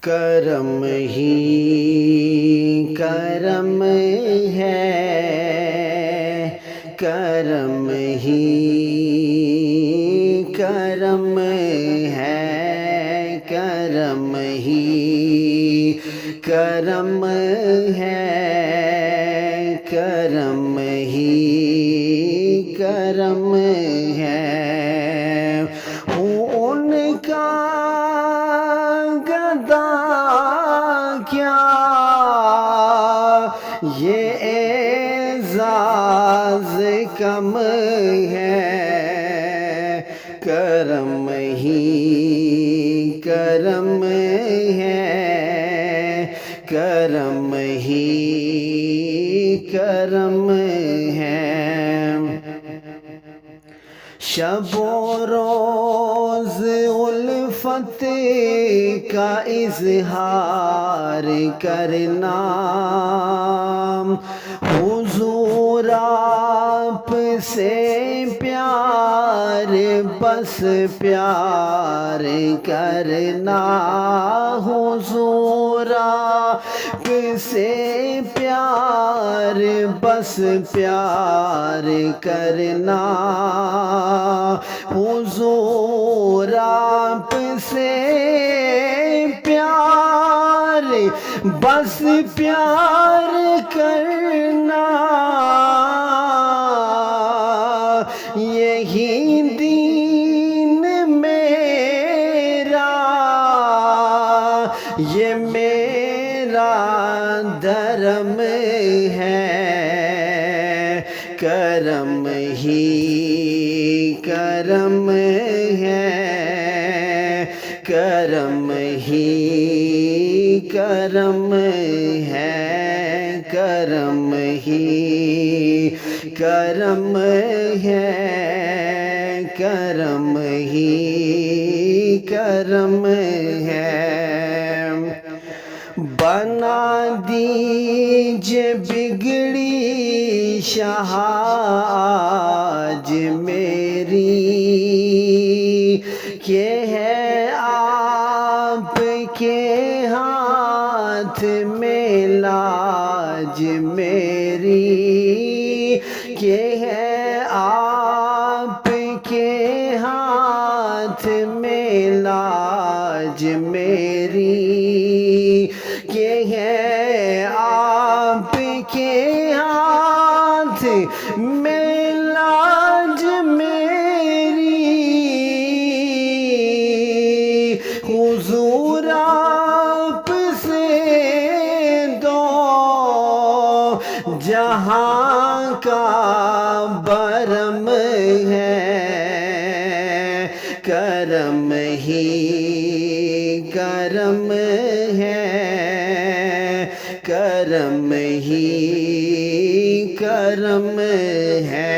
کرم ہی کرم ہے، کرم ہی کرم ہے، کرم ہی کرم ہے، کرم ہی کرم ہے۔ ہوں ان کا گدا کیا یہ اعزاز کم ہے، کرم ہی کرم ہے، کرم ہی کرم ہے۔ شب و روز الفت کا اظہار کرنا، حضور آپ سے پیار بس پیار کرنا، حضور آپ سے پیار بس پیار کرنا، حضور آپ سے پیار بس پیار کرنا، یہی دین میرا، یہ میرا دھرم ہے، کرم ہی کرم ہے، کرم ہی کرم ہے، کرم ہی کرم ہے، کرم ہی کرم ہے۔ بنا دیجئے بگڑی شاہ آج میری، کہ ہے آپ کے ہاتھ میں لاج میری، کہ ہے آپ کے ہاتھ میں لاج میری، کہ ہے آپ کے ہاتھ میں لاج میری، حضور آپ سے دو جہاں کا برم ہے، کرم ہی کرم ہے، کرم ہی کرم ہے،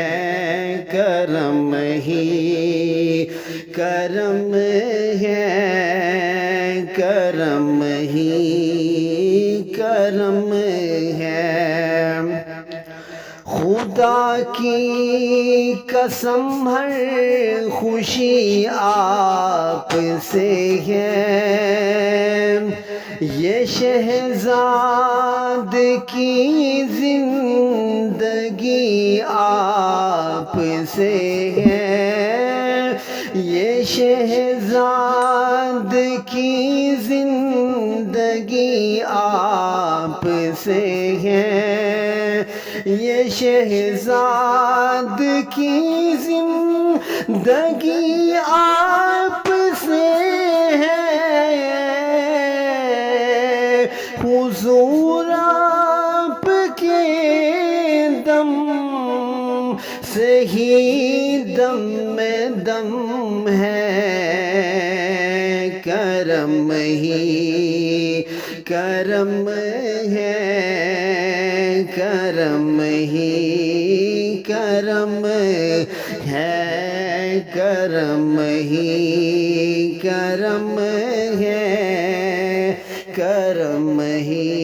کرم ہی کرم ہے، کرم ہی کرم ہے۔ خدا کی قسم ہر خوشی آپ سے ہے، یہ شہزاد کی زندگی آپ سے ہے، یہ شہزاد کی زندگی آپ سے ہے، یہ شہزاد کی زندگی آپ سے ہے، حضور آپ کے دم سے ہی دم میں دم ہے، کرم ہی کرم ہے، کرم ہی کرم ہے، کرم ہی کرم ہے، کرم ہی